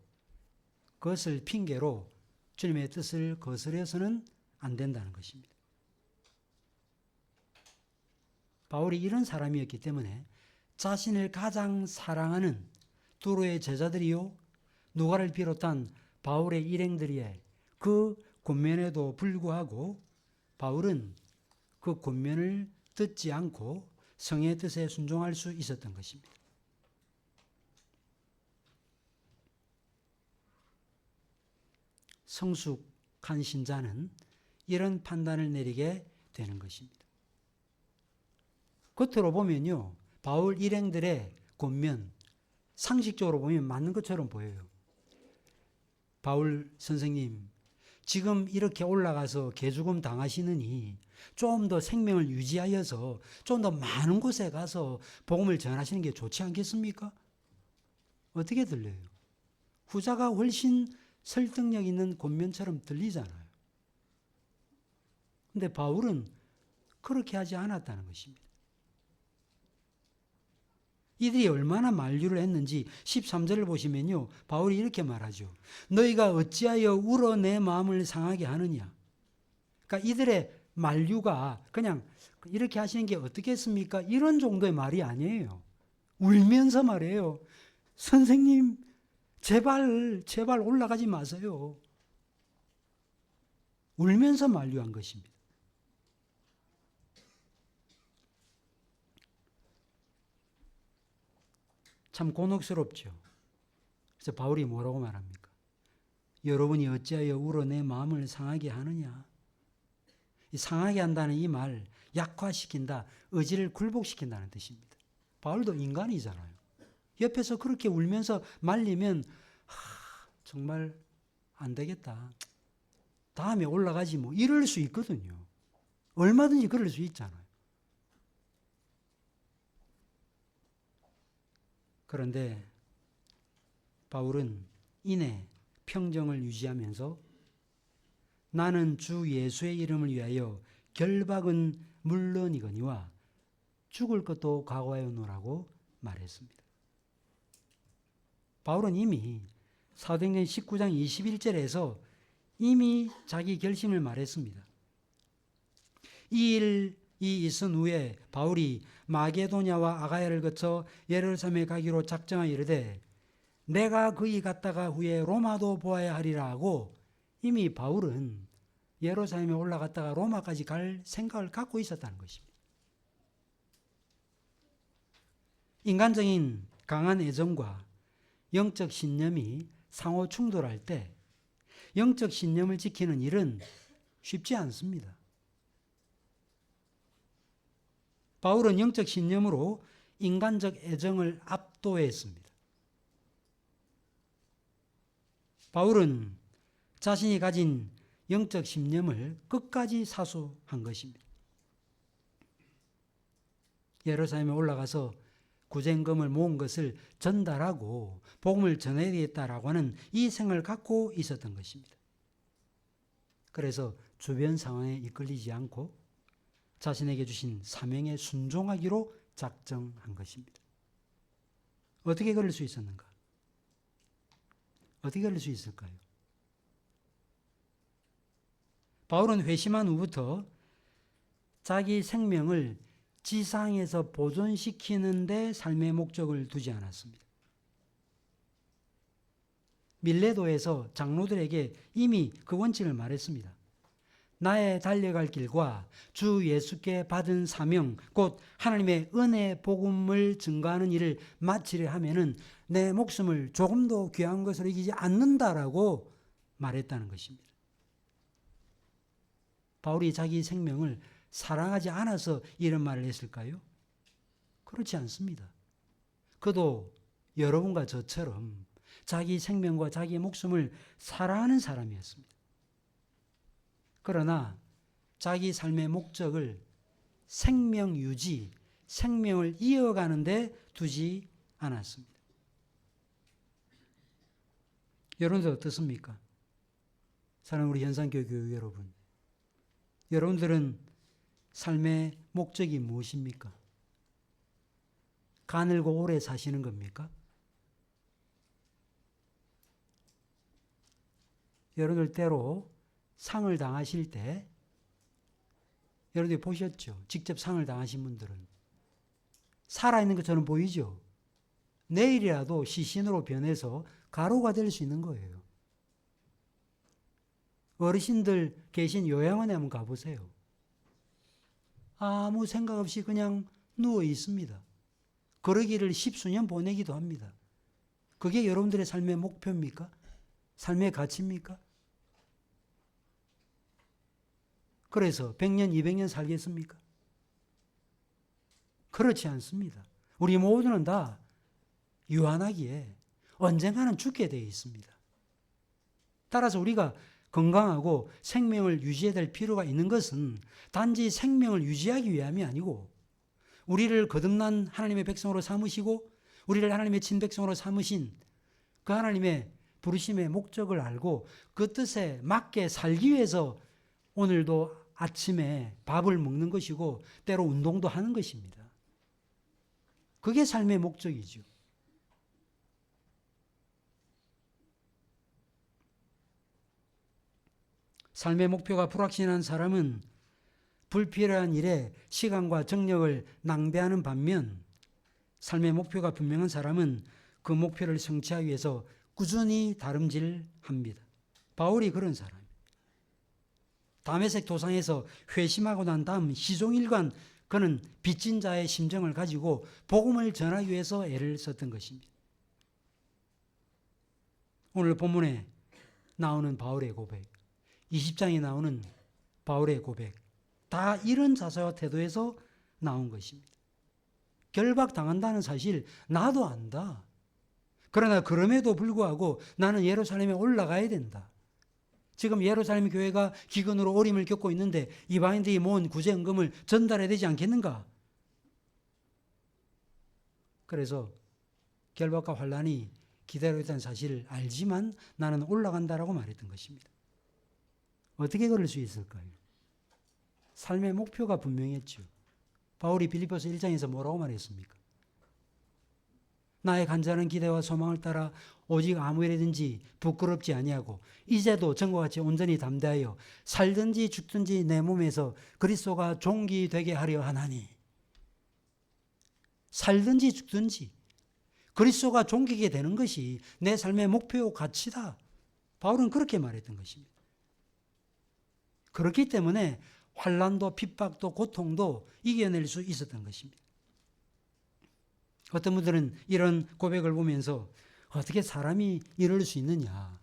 그것을 핑계로 주님의 뜻을 거스려서는 안 된다는 것입니다. 바울이 이런 사람이었기 때문에 자신을 가장 사랑하는 두로의 제자들이요 누가를 비롯한 바울의 일행들의 그 권면에도 불구하고 바울은 그 권면을 듣지 않고 성의 뜻에 순종할 수 있었던 것입니다. 성숙한 신자는 이런 판단을 내리게 되는 것입니다. 겉으로 보면요, 바울 일행들의 권면, 상식적으로 보면 맞는 것처럼 보여요. 바울 선생님, 지금 이렇게 올라가서 개죽음 당하시느니 좀 더 생명을 유지하여서 좀 더 많은 곳에 가서 복음을 전하시는 게 좋지 않겠습니까? 어떻게 들려요? 후자가 훨씬 설득력 있는 권면처럼 들리잖아요. 근데 바울은 그렇게 하지 않았다는 것입니다. 이들이 얼마나 만류를 했는지 13절을 보시면요. 바울이 이렇게 말하죠. 너희가 어찌하여 울어 내 마음을 상하게 하느냐. 그러니까 이들의 만류가 그냥 이렇게 하시는 게 어떻겠습니까? 이런 정도의 말이 아니에요. 울면서 말해요. 선생님, 제발 올라가지 마세요. 울면서 만류한 것입니다. 참 곤혹스럽죠. 그래서 바울이 뭐라고 말합니까? 여러분이 어찌하여 울어 내 마음을 상하게 하느냐. 상하게 한다는 이 말, 약화시킨다, 의지를 굴복시킨다는 뜻입니다. 바울도 인간이잖아요. 옆에서 그렇게 울면서 말리면 정말 안 되겠다. 다음에 올라가지 뭐 이럴 수 있거든요. 얼마든지 그럴 수 있잖아요. 그런데 바울은 이내 평정을 유지하면서 나는 주 예수의 이름을 위하여 결박은 물론이거니와 죽을 것도 각오하였노라고 말했습니다. 바울은 이미 사도행전 19장 21절에서 이미 자기 결심을 말했습니다. 이 일이 있은 후에 바울이 마게도냐와 아가야를 거쳐 예루살렘에 가기로 작정하여 이르되 내가 거기 갔다가 후에 로마도 보아야 하리라 하고 이미 바울은 예루살렘에 올라갔다가 로마까지 갈 생각을 갖고 있었다는 것입니다. 인간적인 강한 애정과 영적 신념이 상호 충돌할 때 영적 신념을 지키는 일은 쉽지 않습니다. 바울은 영적 신념으로 인간적 애정을 압도했습니다. 바울은 자신이 가진 영적 신념을 끝까지 사수한 것입니다. 예루살렘에 올라가서 구젠금을 모은 것을 전달하고 복음을 전해야겠다라고 하는 이 생각을 갖고 있었던 것입니다. 그래서 주변 상황에 이끌리지 않고 자신에게 주신 사명에 순종하기로 작정한 것입니다. 어떻게 그럴 수 있었는가? 어떻게 그럴 수 있을까요? 바울은 회심한 후부터 자기 생명을 지상에서 보존시키는 데 삶의 목적을 두지 않았습니다. 밀레도에서 장로들에게 이미 그 원칙을 말했습니다. 나의 달려갈 길과 주 예수께 받은 사명, 곧 하나님의 은혜 복음을 증거하는 일을 마치려 하면은 내 목숨을 조금도 귀한 것으로 여기지 않는다라고 말했다는 것입니다. 바울이 자기 생명을 사랑하지 않아서 이런 말을 했을까요? 그렇지 않습니다. 그도 여러분과 저처럼 자기 생명과 자기 목숨을 사랑하는 사람이었습니다. 그러나 자기 삶의 목적을 생명 유지, 생명을 이어가는 데 두지 않았습니다. 여러분들 어떻습니까? 사랑하는 우리 현상교회 여러분. 여러분들은 삶의 목적이 무엇입니까? 가늘고 오래 사시는 겁니까? 여러분들 때로 상을 당하실 때 여러분들이 보셨죠? 직접 상을 당하신 분들은 살아있는 것처럼 보이죠. 내일이라도 시신으로 변해서 가루가 될 수 있는 거예요. 어르신들 계신 요양원에 한번 가보세요. 아무 생각 없이 그냥 누워 있습니다. 그러기를 십수년 보내기도 합니다. 그게 여러분들의 삶의 목표입니까? 삶의 가치입니까? 그래서 100년, 200년 살겠습니까? 그렇지 않습니다. 우리 모두는 다 유한하기에 언젠가는 죽게 되어 있습니다. 따라서 우리가 건강하고 생명을 유지해야 될 필요가 있는 것은 단지 생명을 유지하기 위함이 아니고 우리를 거듭난 하나님의 백성으로 삼으시고 우리를 하나님의 친백성으로 삼으신 그 하나님의 부르심의 목적을 알고 그 뜻에 맞게 살기 위해서 오늘도 아침에 밥을 먹는 것이고 때로 운동도 하는 것입니다. 그게 삶의 목적이죠. 삶의 목표가 불확실한 사람은 불필요한 일에 시간과 정력을 낭비하는 반면 삶의 목표가 분명한 사람은 그 목표를 성취하기 위해서 꾸준히 다름질합니다. 바울이 그런 사람입니다. 다메섹 도상에서 회심하고 난 다음 시종일관 그는 빚진 자의 심정을 가지고 복음을 전하기 위해서 애를 썼던 것입니다. 오늘 본문에 나오는 바울의 고백, 20장에 나오는 바울의 고백, 다 이런 자세와 태도에서 나온 것입니다. 결박당한다는 사실 나도 안다. 그러나 그럼에도 불구하고 나는 예루살렘에 올라가야 된다. 지금 예루살렘 교회가 기근으로 어림을 겪고 있는데 이방인들이 모은 구제헌금을 전달해야 되지 않겠는가? 그래서 결박과 환난이 기다리고 있다는 사실을 알지만 나는 올라간다라고 말했던 것입니다. 어떻게 그럴 수 있을까요? 삶의 목표가 분명했죠. 바울이 빌립보서 1장에서 뭐라고 말했습니까? 나의 간절한 기대와 소망을 따라 오직 아무 일이든지 부끄럽지 아니하고 이제도 전과 같이 온전히 담대하여 살든지 죽든지 내 몸에서 그리스도가 종기 되게 하려 하나니. 살든지 죽든지 그리스도가 종기게 되는 것이 내 삶의 목표 가치다. 바울은 그렇게 말했던 것입니다. 그렇기 때문에 환난도 핍박도 고통도 이겨낼 수 있었던 것입니다. 어떤 분들은 이런 고백을 보면서 어떻게 사람이 이럴 수 있느냐,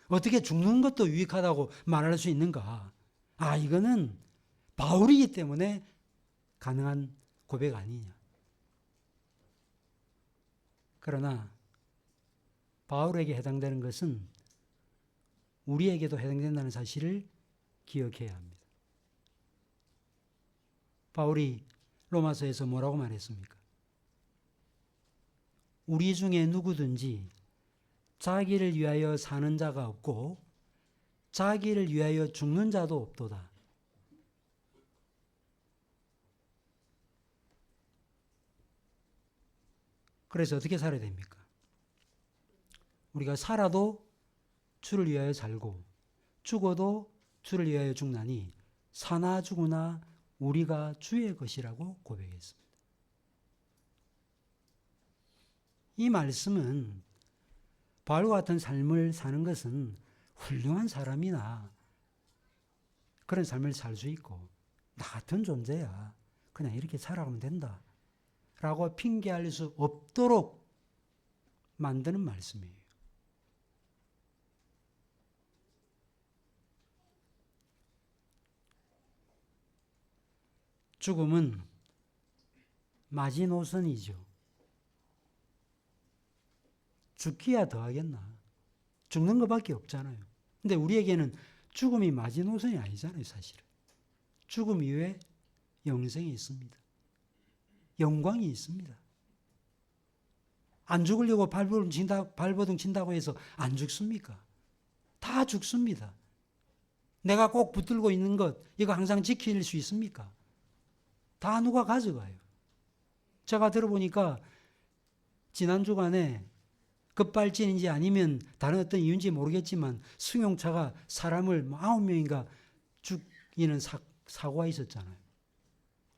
어떻게 죽는 것도 유익하다고 말할 수 있는가. 이거는 바울이기 때문에 가능한 고백 아니냐. 그러나 바울에게 해당되는 것은 우리에게도 해당된다는 사실을 기억해야 합니다. 바울이 로마서에서 뭐라고 말했습니까? 우리 중에 누구든지 자기를 위하여 사는 자가 없고 자기를 위하여 죽는 자도 없도다. 그래서 어떻게 살아야 됩니까? 우리가 살아도 주를 위하여 살고 죽어도 주를 위하여 죽나니 사나 죽으나 우리가 주의 것이라고 고백했습니다. 이 말씀은 바울과 같은 삶을 사는 것은 훌륭한 사람이나 그런 삶을 살 수 있고 나 같은 존재야 그냥 이렇게 살아가면 된다 라고 핑계할 수 없도록 만드는 말씀이에요. 죽음은 마지노선이죠. 죽기야 더하겠나. 죽는 것밖에 없잖아요. 근데 우리에게는 죽음이 마지노선이 아니잖아요, 사실은. 죽음 이후에 영생이 있습니다. 영광이 있습니다. 안 죽으려고 발버둥 친다고 해서 안 죽습니까? 다 죽습니다. 내가 꼭 붙들고 있는 것, 이거 항상 지킬 수 있습니까? 다 누가 가져가요. 제가 들어보니까 지난 주간에 급발진인지 아니면 다른 어떤 이유인지 모르겠지만 승용차가 사람을 9명인가 죽이는 사고가 있었잖아요.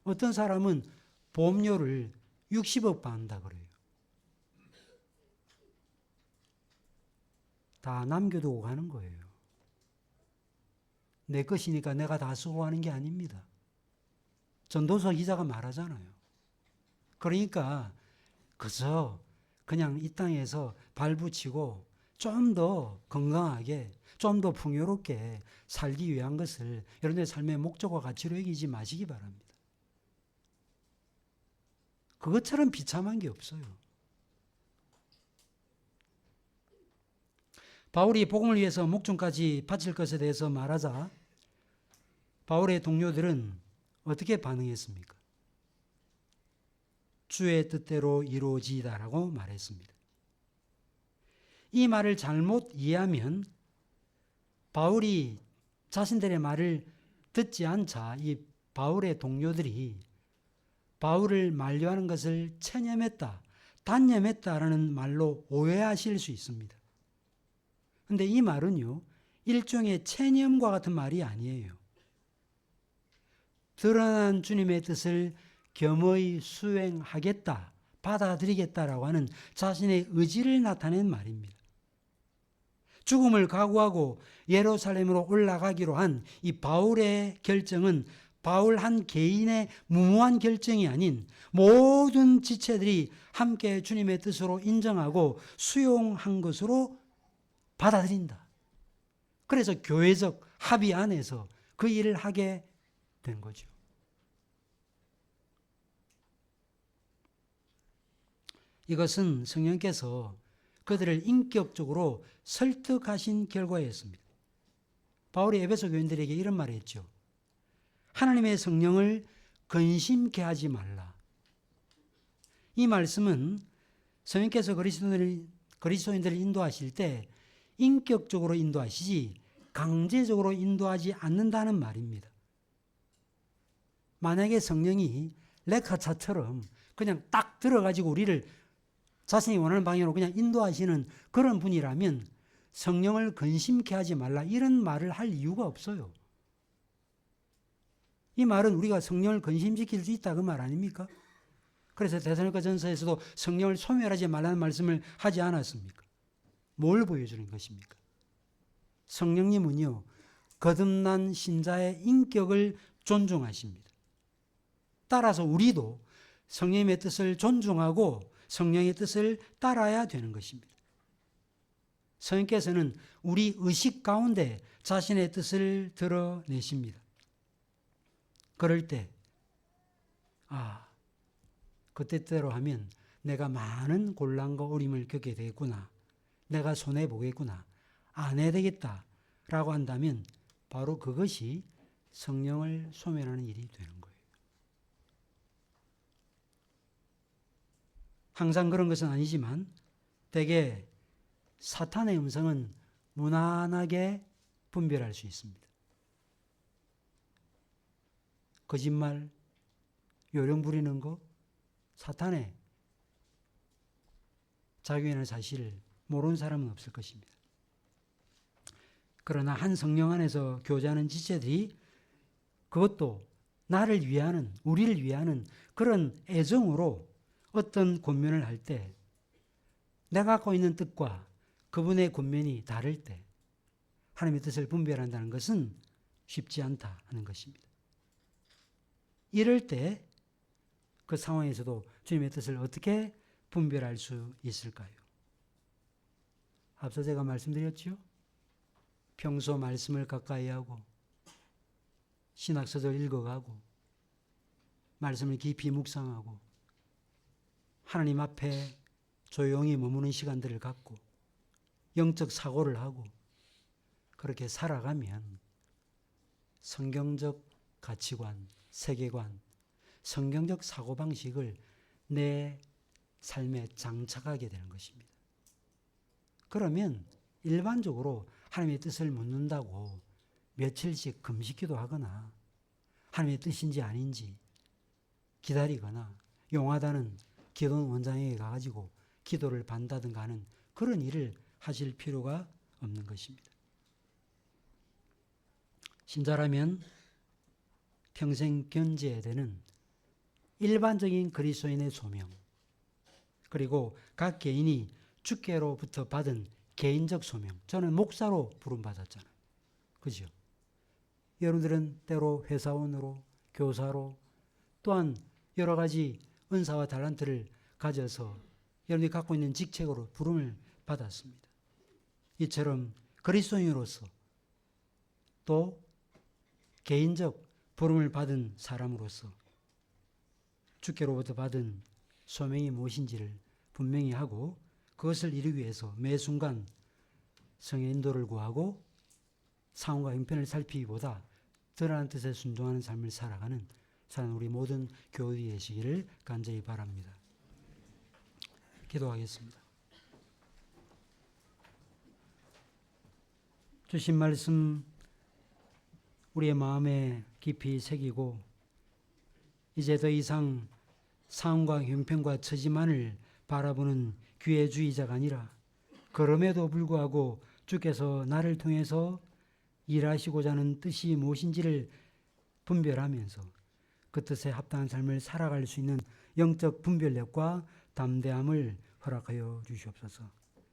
어떤 사람은 보험료를 60억 받는다 그래요. 다 남겨두고 가는 거예요. 내 것이니까 내가 다 쓰고 하는 게 아닙니다. 전도서 기자가 말하잖아요. 그러니까 그저 그냥 이 땅에서 발붙이고 좀 더 건강하게, 좀 더 풍요롭게 살기 위한 것을 여러분의 삶의 목적과 가치로 여기지 마시기 바랍니다. 그것처럼 비참한 게 없어요. 바울이 복음을 위해서 목숨까지 바칠 것에 대해서 말하자 바울의 동료들은 어떻게 반응했습니까? 주의 뜻대로 이루어지이다라고 말했습니다. 이 말을 잘못 이해하면 바울이 자신들의 말을 듣지 않자 이 바울의 동료들이 바울을 만류하는 것을 체념했다, 단념했다라는 말로 오해하실 수 있습니다. 그런데 이 말은요, 일종의 체념과 같은 말이 아니에요. 드러난 주님의 뜻을 겸허히 수행하겠다, 받아들이겠다라고 하는 자신의 의지를 나타낸 말입니다. 죽음을 각오하고 예루살렘으로 올라가기로 한 이 바울의 결정은 바울 한 개인의 무모한 결정이 아닌 모든 지체들이 함께 주님의 뜻으로 인정하고 수용한 것으로 받아들인다. 그래서 교회적 합의 안에서 그 일을 하게 된 거죠. 이것은 성령께서 그들을 인격적으로 설득하신 결과였습니다. 바울이 에베소 교인들에게 이런 말을 했죠. 하나님의 성령을 근심케 하지 말라. 이 말씀은 성령께서 그리스도인들을 인도하실 때 인격적으로 인도하시지 강제적으로 인도하지 않는다는 말입니다. 만약에 성령이 레카차처럼 그냥 딱 들어가지고 우리를 자신이 원하는 방향으로 그냥 인도하시는 그런 분이라면 성령을 근심케 하지 말라 이런 말을 할 이유가 없어요. 이 말은 우리가 성령을 근심시킬 수 있다 그 말 아닙니까? 그래서 데살로니가전서에서도 성령을 소멸하지 말라는 말씀을 하지 않았습니까? 뭘 보여주는 것입니까? 성령님은요, 거듭난 신자의 인격을 존중하십니다. 따라서 우리도 성령님의 뜻을 존중하고 성령의 뜻을 따라야 되는 것입니다. 성령께서는 우리 의식 가운데 자신의 뜻을 드러내십니다. 그럴 때, 그때대로 하면 내가 많은 곤란과 어려움을 겪게 되겠구나. 내가 손해보겠구나. 안 해야 되겠다. 라고 한다면 바로 그것이 성령을 소멸하는 일이 되는 거예요. 항상 그런 것은 아니지만 대개 사탄의 음성은 무난하게 분별할 수 있습니다. 거짓말, 요령 부리는 거, 사탄의 작용이라는 사실을 모르는 사람은 없을 것입니다. 그러나 한 성령 안에서 교제하는 지체들이 그것도 나를 위하는, 우리를 위하는 그런 애정으로 어떤 권면을 할 때 내가 갖고 있는 뜻과 그분의 권면이 다를 때 하나님의 뜻을 분별한다는 것은 쉽지 않다 하는 것입니다. 이럴 때 그 상황에서도 주님의 뜻을 어떻게 분별할 수 있을까요? 앞서 제가 말씀드렸죠? 평소 말씀을 가까이 하고 신학서적 읽어가고 말씀을 깊이 묵상하고 하나님 앞에 조용히 머무는 시간들을 갖고 영적 사고를 하고 그렇게 살아가면 성경적 가치관, 세계관, 성경적 사고방식을 내 삶에 장착하게 되는 것입니다. 그러면 일반적으로 하나님의 뜻을 묻는다고 며칠씩 금식기도 하거나 하나님의 뜻인지 아닌지 기다리거나 용하다는 기도 원장에게 가가지고 기도를 받는다든가 하는 그런 일을 하실 필요가 없는 것입니다. 신자라면 평생 견제해야 되는 일반적인 그리스도인의 소명, 그리고 각 개인이 주께로부터 받은 개인적 소명. 저는 목사로 부름받았잖아요. 그죠? 여러분들은 때로 회사원으로, 교사로, 또한 여러 가지 은사와 달란트를 가져서 여러분이 갖고 있는 직책으로 부름을 받았습니다. 이처럼 그리스도인으로서 또 개인적 부름을 받은 사람으로서 주께로부터 받은 소명이 무엇인지를 분명히 하고 그것을 이루기 위해서 매 순간 성의 인도를 구하고 상황과 형편을 살피기보다 드러난 뜻에 순종하는 삶을 살아가는 우리 모든 교우들이 되시기를 간절히 바랍니다. 기도하겠습니다. 주신 말씀 우리의 마음에 깊이 새기고 이제 더 이상 상황과 형편과 처지만을 바라보는 기회주의자가 아니라 그럼에도 불구하고 주께서 나를 통해서 일하시고자 하는 뜻이 무엇인지를 분별하면서 그 뜻에 합당한 삶을 살아갈 수 있는 영적 분별력과 담대함을 허락하여 주시옵소서.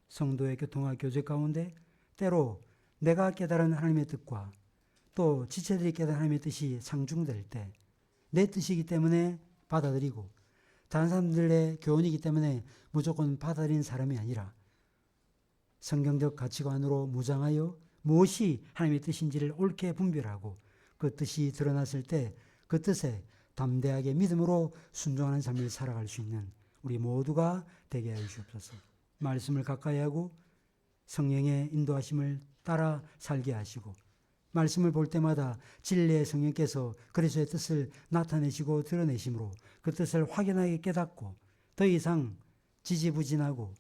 성도의 교통과 교제 가운데 때로 내가 깨달은 하나님의 뜻과 또 지체들이 깨달은 하나님의 뜻이 상충될 때 내 뜻이기 때문에 받아들이고 다른 사람들의 교훈이기 때문에 무조건 받아들이는 사람이 아니라 성경적 가치관으로 무장하여 무엇이 하나님의 뜻인지를 옳게 분별하고 그 뜻이 드러났을 때 그 뜻에 담대하게 믿음으로 순종하는 삶을 살아갈 수 있는 우리 모두가 되게 하여 주옵소서. 말씀을 가까이 하고 성령의 인도하심을 따라 살게 하시고 말씀을 볼 때마다 진리의 성령께서 그리스도의 뜻을 나타내시고 드러내심으로 그 뜻을 확연하게 깨닫고 더 이상 지지부진하고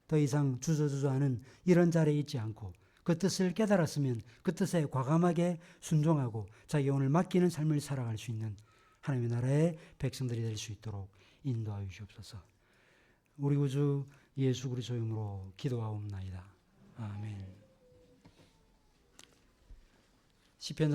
더 이상 주저주저하는 이런 자리에 있지 않고 그 뜻을 깨달았으면 그 뜻에 과감하게 순종하고 자기 오늘 맡기는 삶을 살아갈 수 있는 하나님의 나라의 백성들이 될 수 있도록 인도하여 주옵소서. 우리 구주 예수 그리스도 이름으로 기도하옵나이다. 아멘. 시편